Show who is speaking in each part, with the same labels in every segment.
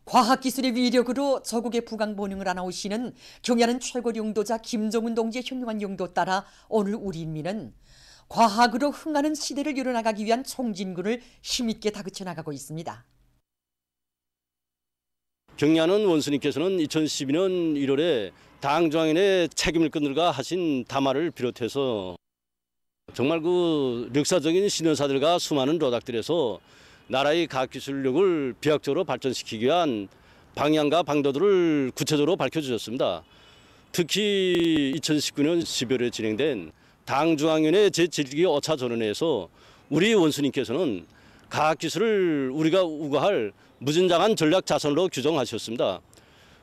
Speaker 1: 과학기술의 위력으로 저국의 부강본능을 안아오시는 경야는 최고 용도자 김정은 동지의 현명한 용도 따라 오늘 우리 인민은 과학으로 흥하는 시대를 이뤄나가기 위한 총진군을 힘있게 다그쳐 나가고 있습니다.
Speaker 2: 경야는 원수님께서는 2012년 1월에 당중앙인의 책임을 끊을까 하신 담화를 비롯해서 정말 그 역사적인 신원사들과 수많은 로닥들에서 나라의 과학기술력을 비약적으로 발전시키기 위한 방향과 방도들을 구체적으로 밝혀주셨습니다. 특히 2019년 12월에 진행된 당중앙위원회 제7기 5차 전원회에서 우리 원수님께서는 과학기술을 우리가 우거할 무진장한 전략 자산으로 규정하셨습니다.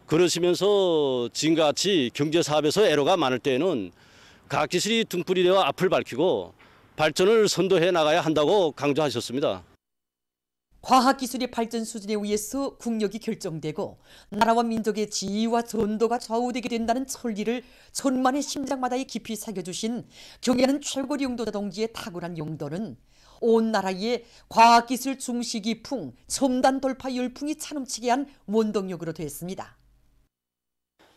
Speaker 2: 그러시면서 지금과 같이 경제사업에서 애로가 많을 때에는 과학기술이 등불이 되어 앞을 밝히고 발전을 선도해 나가야 한다고 강조하셨습니다.
Speaker 1: 과학기술의 발전 수준에 의해서 국력이 결정되고 나라와 민족의 지위와 전도가 좌우되게 된다는 천리를 천만의 심장마다에 깊이 새겨주신 경야는 최고 용도자 동지의 탁월한 용도는 온 나라에 과학기술 중시기풍, 첨단 돌파 열풍이 차넘치게 한 원동력으로 됐습니다.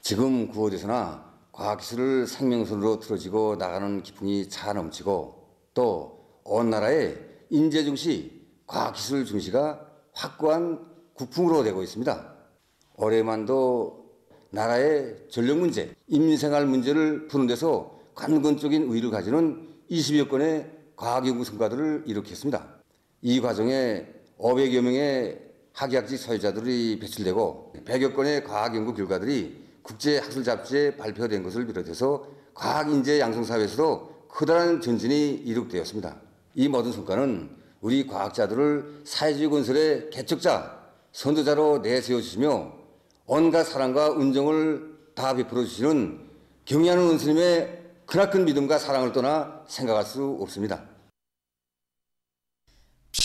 Speaker 3: 지금 구어디서나 과학기술을 생명선으로 틀어지고 나가는 기풍이 차넘치고 또 온 나라의 인재 중시, 과학기술 중시가 확고한 국풍으로 되고 있습니다. 올해만도 나라의 전력 문제, 인민생활 문제를 푸는 데서 관건적인 의의를 가지는 20여 건의 과학연구 성과들을 이룩했습니다. 이 과정에 500여 명의 학예학직 소유자들이 배출되고 100여 건의 과학연구 결과들이 국제학술 잡지에 발표된 것을 비롯해서 과학인재 양성사회에서도 커다란 전진이 이룩되었습니다. 이 모든 성과는 우리 과학자들을 사회주의 건설의 개척자, 선도자로 내세워주시며 온갖 사랑과 은정을 다 베풀어 주시는 경야는 원수님의 크나큰 믿음과 사랑을 떠나 생각할 수 없습니다.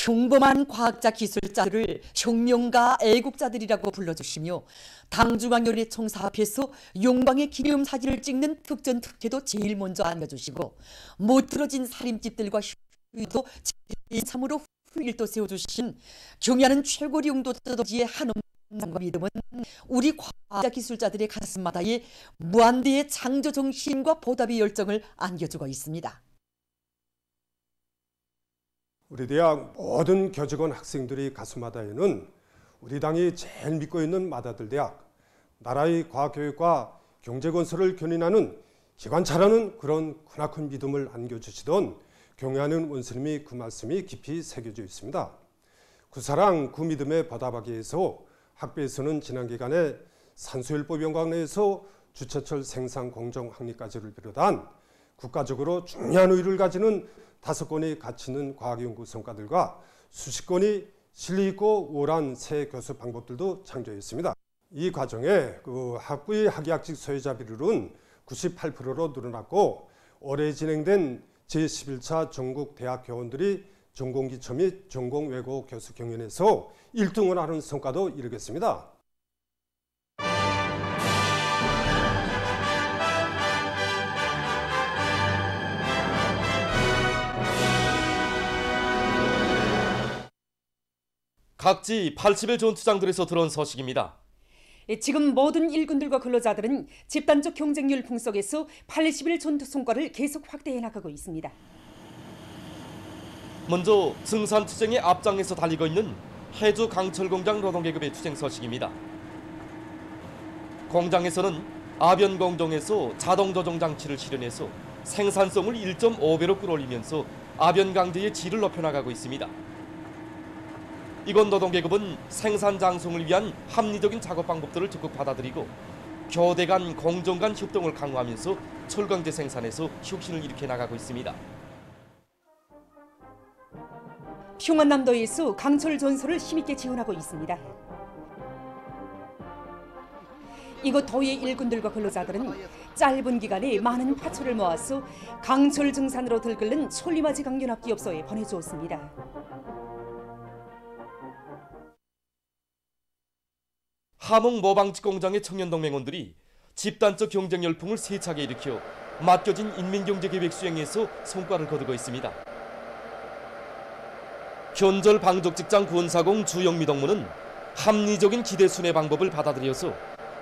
Speaker 1: 평범한 과학자 기술자들을 혁명가 애국자들이라고 불러주시며 당중앙위원회 총사 앞에서 용방의 기념사진을 찍는 특전특혜도 제일 먼저 안겨주시고 못 들어진 살림집들과 휴도 참으로 후일도 세워주신 경야는 최고 용도자의 한엄상과 믿음은 우리 과학자 기술자들의 가슴마다에 무한대의 창조 정신과 보답의 열정을 안겨주고 있습니다.
Speaker 4: 우리 대학 모든 교직원 학생들의 가슴마다에는 우리 당이 제일 믿고 있는 맏아들 대학, 나라의 과학교육과 경제건설을 견인하는 기관차라는 그런 크나큰 믿음을 안겨주시던 경야는 원수님이 그 말씀이 깊이 새겨져 있습니다. 그 사랑, 그 믿음에 보답하기 위해서 학교에서는 지난 기간에 산수율법 연구학 내에서 주최철 생산 공정 확립까지를 비롯한 국가적으로 중요한 의의를 가지는 5건의 가치 있는 과학연구 성과들과 수십 건의 실리 있고 우월한 새 교수 방법들도 창조했습니다. 이 과정에 그 학부의 학예학직 소유자 비율은 98%로 늘어났고 올해 진행된 제11차 전국 대학 교원들이 전공기초 및 전공외고 교수 경연에서 1등을 하는 성과도 이루겠습니다.
Speaker 5: 각지 80일 전투장들에서 들어온 소식입니다.
Speaker 1: 지금 모든 일군들과 근로자들은 집단적 경쟁률 풍속에서 80일 전투 성과를 계속 확대해 나가고 있습니다.
Speaker 5: 먼저 생산 투쟁의 앞장에서 달리고 있는 해주 강철공장 노동계급의 투쟁 소식입니다. 공장에서는 아변 공정에서 자동 조정 장치를 실현해서 생산성을 1.5배로 끌어올리면서 아변 강제의 질을 높여나가고 있습니다. 이건 노동계급은 생산 장성을 위한 합리적인 작업 방법들을 적극 받아들이고 교대 간 공정 간 협동을 강화하면서 철강제 생산에서 혁신을 일으켜 나가고 있습니다.
Speaker 1: 평안남도에서 강철 전소를 힘있게 지원하고 있습니다. 이곳 도의 일군들과 근로자들은 짧은 기간에 많은 화초를 모아서 강철 증산으로 들끓는 촐리마지 강연합기업소에 보내주었습니다.
Speaker 5: 함흥 모방지 공장의 청년동맹원들이 집단적 경쟁 열풍을 세차게 일으켜 맡겨진 인민경제계획 수행에서 성과를 거두고 있습니다. 현절 방적직장 구원사공 주영미 동무는 합리적인 기대 순회 방법을 받아들여서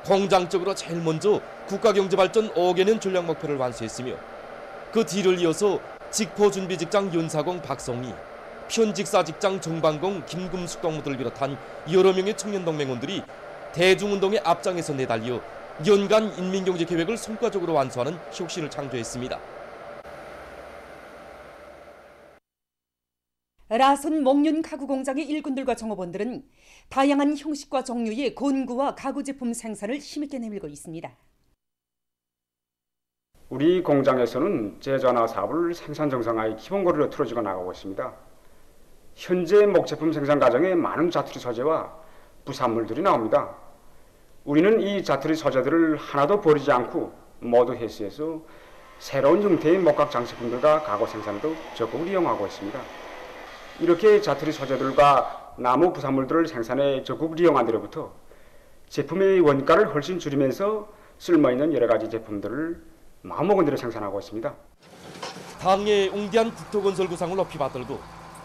Speaker 5: 공장적으로 제일 먼저 국가경제발전 5개 년 전략 목표를 완수했으며 그 뒤를 이어서 직포준비직장 윤사공 박성희, 편직사직장 정방공 김금숙 동무들을 비롯한 여러 명의 청년동맹원들이 대중운동의 앞장에서 내달려 연간 인민경제계획을 성과적으로 완수하는 혁신을 창조했습니다.
Speaker 1: 라선 목련 가구 공장의 일꾼들과 종업원들은 다양한 형식과 종류의 건구와 가구 제품 생산을 힘있게 내밀고 있습니다.
Speaker 6: 우리 공장에서는 제조하나 사업을 생산 정상화의 기본고리로 틀어지고 나가고 있습니다. 현재 목제품 생산 과정에 많은 자투리 소재와 부산물들이 나옵니다. 우리는 이 자투리 소재들을 하나도 버리지 않고 모두 회수해서 새로운 형태의 목각 장식품들과 가구 생산에도 적극 이용하고 있습니다. 이렇게 자투리 소재들과 나무 부산물들을 생산해 적극 이용한 뒤로부터 제품의 원가를 훨씬 줄이면서 쓸모있는 여러 가지 제품들을 마음먹은 대로 생산하고 있습니다.
Speaker 5: 당의 웅대한 국토건설 구상을 높이 받들고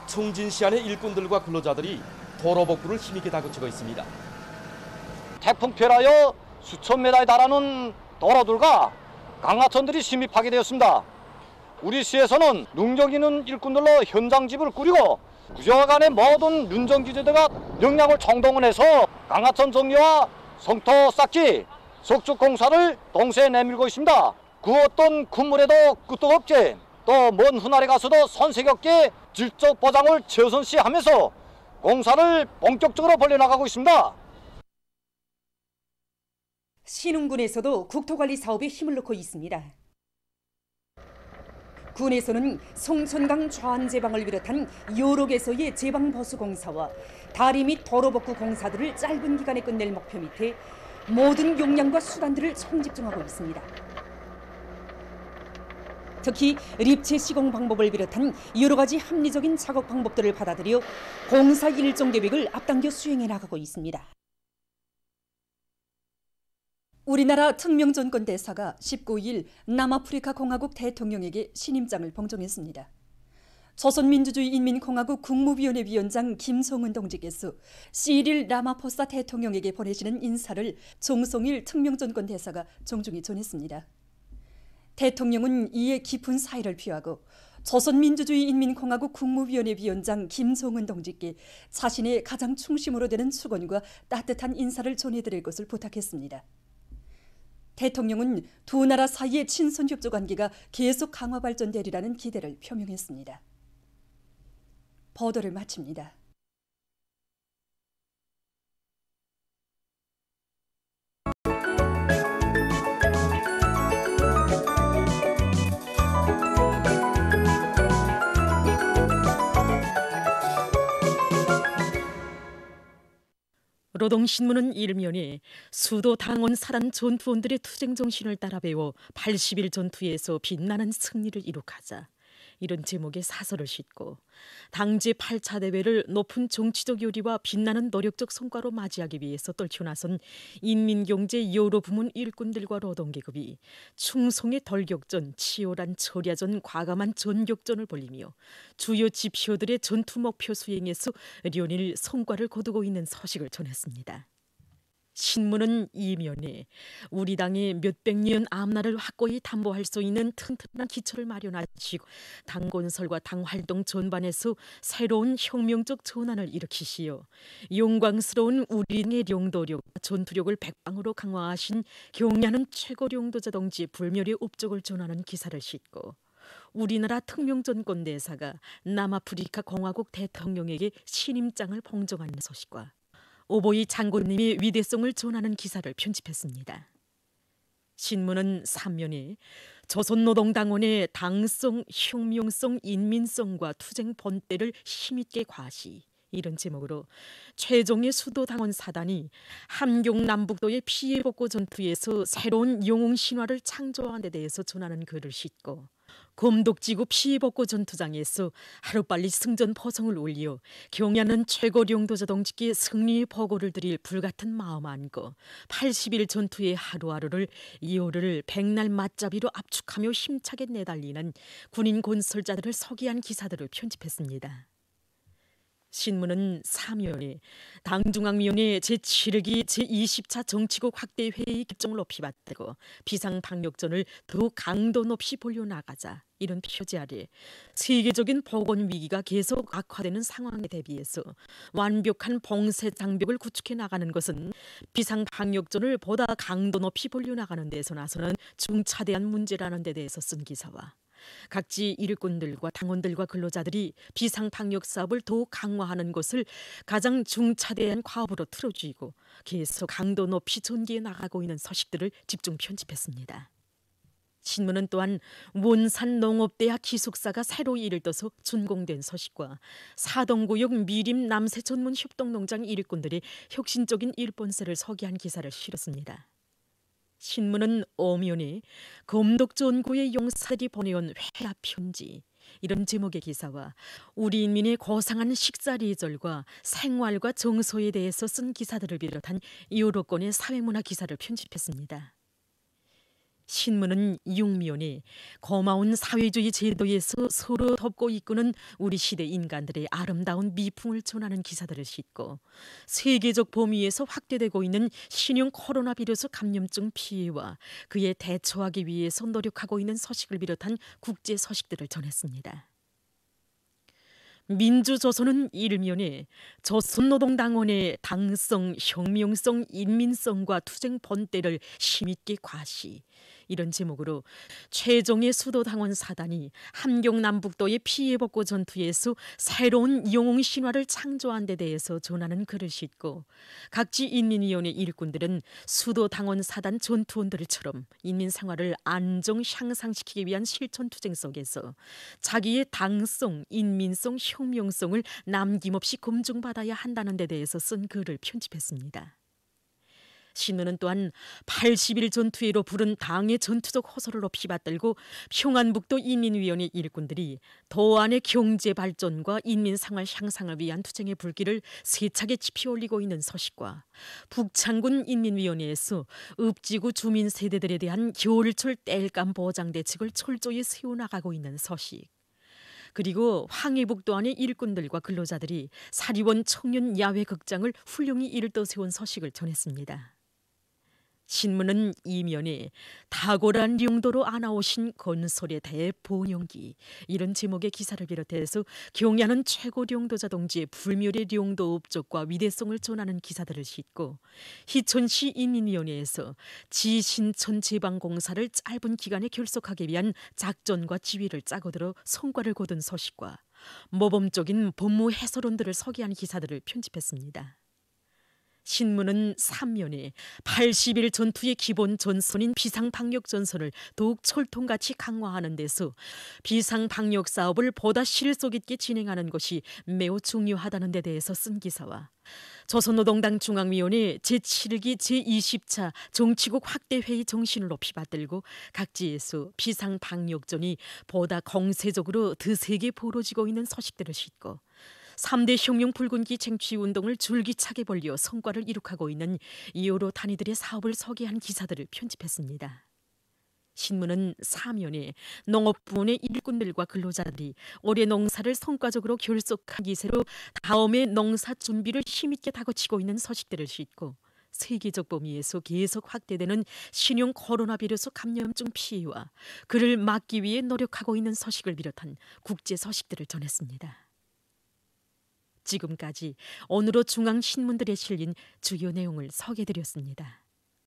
Speaker 5: 청진시 안의 일꾼들과 근로자들이 도로 복구를 힘있게 다그치고 있습니다.
Speaker 7: 태풍피해라여 수천 메다에 달하는 도로들과 강하천들이 침입하게 되었습니다. 우리 시에서는 능력 있는 일꾼들로 현장집을 꾸리고 구조화간의 모든 윤정기재대가 역량을 총동원해서 강하천 정리와 성토 쌓기, 석축 공사를 동시에 내밀고 있습니다. 그 어떤 군물에도 끄떡없게 또 먼 훗날에 가서도 손색 없게 질적 보장을 최우선시하면서 공사를 본격적으로 벌려나가고 있습니다.
Speaker 1: 신흥군에서도 국토관리 사업에 힘을 넣고 있습니다. 군에서는 송천강 좌안제방을 비롯한 여러 개소의 제방보수 공사와 다리 및 도로복구 공사들을 짧은 기간에 끝낼 목표 밑에 모든 역량과 수단들을 총집중하고 있습니다. 특히 립체 시공 방법을 비롯한 여러 가지 합리적인 작업 방법들을 받아들여 공사 일정 계획을 앞당겨 수행해 나가고 있습니다. 우리나라 특명전권 대사가 19일 남아프리카 공화국 대통령에게 신임장을 봉정했습니다. 조선민주주의인민공화국 국무위원회 위원장 김성은 동지께서 시릴 라마포사 대통령에게 보내시는 인사를 정성일 특명전권 대사가 정중히 전했습니다. 대통령은 이에 깊은 사의를 표하고 조선민주주의인민공화국 국무위원회 위원장 김성은 동지께 자신의 가장 중심으로 되는 축원과 따뜻한 인사를 전해드릴 것을 부탁했습니다. 대통령은 두 나라 사이의 친선협조 관계가 계속 강화 발전되리라는 기대를 표명했습니다. 보도를 마칩니다.
Speaker 8: 노동신문은 일면에 수도 당원 사단 전투원들의 투쟁 정신을 따라 배워 80일 전투에서 빛나는 승리를 이룩하자 이런 제목의 사설을 싣고 당제 8차 대회를 높은 정치적 요리와 빛나는 노력적 성과로 맞이하기 위해서 떨쳐나선 인민경제 여러 부문 일꾼들과 노동계급이 충성의 돌격전, 치열한 철야전, 과감한 전격전을 벌이며 주요 지표들의 전투 목표 수행에서 연일 성과를 거두고 있는 소식을 전했습니다. 신문은 이면에 우리 당의 몇백 년 앞날을 확고히 담보할 수 있는 튼튼한 기초를 마련하시고 당 건설과 당 활동 전반에서 새로운 혁명적 전환을 일으키시어 영광스러운 우리 당의領導力, 전투력을 백방으로 강화하신 경야는 최고領導자 동지의 불멸의 업적을 전하는 기사를 싣고 우리나라 특명전권 대사가 남아프리카 공화국 대통령에게 신임장을 봉정하는 소식과 오보이 장군님의 위대성을 전하는 기사를 편집했습니다. 신문은 3면에 조선노동당원의 당성, 혁명성, 인민성과 투쟁 본때를 힘있게 과시 이런 제목으로 최종의 수도당원 사단이 함경 남북도의 피해복구 전투에서 새로운 영웅 신화를 창조한 데 대해서 전하는 글을 싣고 검독지구 피해복구 전투장에서 하루빨리 승전 포성을 올려 경야는 최고領導자 동지께 승리의 보고를 드릴 불같은 마음 안고 80일 전투의 하루하루를 이호를 백날 맞잡이로 압축하며 힘차게 내달리는 군인 건설자들을 소개한 기사들을 편집했습니다. 신문은 3위원회 당중앙위원회 제7기 제20차 정치국 확대 회의 결정을 높이 받들고 비상방역전을 더욱 강도 높이 벌려나가자 이런 표지 아래 세계적인 보건 위기가 계속 악화되는 상황에 대비해서 완벽한 봉쇄 장벽을 구축해 나가는 것은 비상방역전을 보다 강도 높이 벌려나가는 데서 나서는 중차대한 문제라는 데 대해서 쓴 기사와 각지 일꾼들과 당원들과 근로자들이 비상방역 사업을 더욱 강화하는 것을 가장 중차대한 과업으로 틀어쥐고 계속 강도 높이 전개해 나가고 있는 서식들을 집중 편집했습니다. 신문은 또한 원산 농업대학 기숙사가 새로 일을 떠서 준공된 서식과 사동구역 미림 남새 전문 협동농장 일꾼들의 혁신적인 일본세를 소개한 기사를 실었습니다. 신문은 엄연히 검독전구의 용사들이 보내온 회합 편지 이런 제목의 기사와 우리 인민의 고상한 식사 예절과 생활과 정서에 대해서 쓴 기사들을 비롯한 여러 건의 사회문화 기사를 편집했습니다. 신문은 육면에 고마운 사회주의 제도에서 서로 돕고 이끄는 우리 시대 인간들의 아름다운 미풍을 전하는 기사들을 싣고 세계적 범위에서 확대되고 있는 신형 코로나 바이러스 감염증 피해와 그에 대처하기 위해서 노력하고 있는 소식을 비롯한 국제 소식들을 전했습니다. 민주조선은 일면에 조선노동당원의 당성, 혁명성, 인민성과 투쟁 본때를 힘있게 과시 이런 제목으로 최종의 수도당원 사단이 함경남북도의 피해복구 전투에서 새로운 영웅 신화를 창조한 데 대해서 전하는 글을 싣고 각지 인민위원회 일꾼들은 수도당원 사단 전투원들처럼 인민 생활을 안정 향상시키기 위한 실천 투쟁 속에서 자기의 당성, 인민성, 혁명성을 남김없이 검증받아야 한다는 데 대해서 쓴 글을 편집했습니다. 신문은 또한 80일 전투회로 부른 당의 전투적 호소를 높이 받들고 평안북도 인민위원회 일꾼들이 도안의 경제 발전과 인민 생활 향상을 위한 투쟁의 불길을 세차게 지피 올리고 있는 소식과 북창군 인민위원회에서 읍지구 주민 세대들에 대한 겨울철 땔감 보장 대책을 철저히 세워나가고 있는 소식 그리고 황해북도 안의 일꾼들과 근로자들이 사리원 청년 야외 극장을 훌륭히 일떠 세운 소식을 전했습니다. 신문은 이면에 탁월한 용도로 안아오신 건설의 대본영기 이런 제목의 기사를 비롯해서 경야는 최고 령도자 동지의 불멸의 령도 업적과 위대성을 전하는 기사들을 싣고 희천시 인민위원회에서 지신천 제방공사를 짧은 기간에 결속하기 위한 작전과 지휘를 짜고 들어 성과를 거둔 소식과 모범적인 법무 해설원들을 소개한 기사들을 편집했습니다. 신문은 3면에 80일 전투의 기본 전선인 비상방역 전선을 더욱 철통같이 강화하는 데서 비상방역 사업을 보다 실속 있게 진행하는 것이 매우 중요하다는 데 대해서 쓴 기사와 조선노동당 중앙위원회 제7기 제20차 정치국 확대회의 정신을 높이 받들고 각지에서 비상방역전이 보다 공세적으로 드세게 벌어지고 있는 소식들을 싣고 3대 혁명 붉은기 쟁취운동을 줄기차게 벌려 성과를 이룩하고 있는 여러 단위들의 사업을 소개한 기사들을 편집했습니다. 신문은 사면에 농업부문의 일꾼들과 근로자들이 올해 농사를 성과적으로 결속한 기세로 다음해 농사 준비를 힘있게 다그치고 있는 소식들을 싣고 세계적 범위에서 계속 확대되는 신형 코로나 바이러스 감염증 피해와 그를 막기 위해 노력하고 있는 소식을 비롯한 국제 소식들을 전했습니다. 지금까지 오늘의 중앙신문들에 실린 주요 내용을 소개해드렸습니다.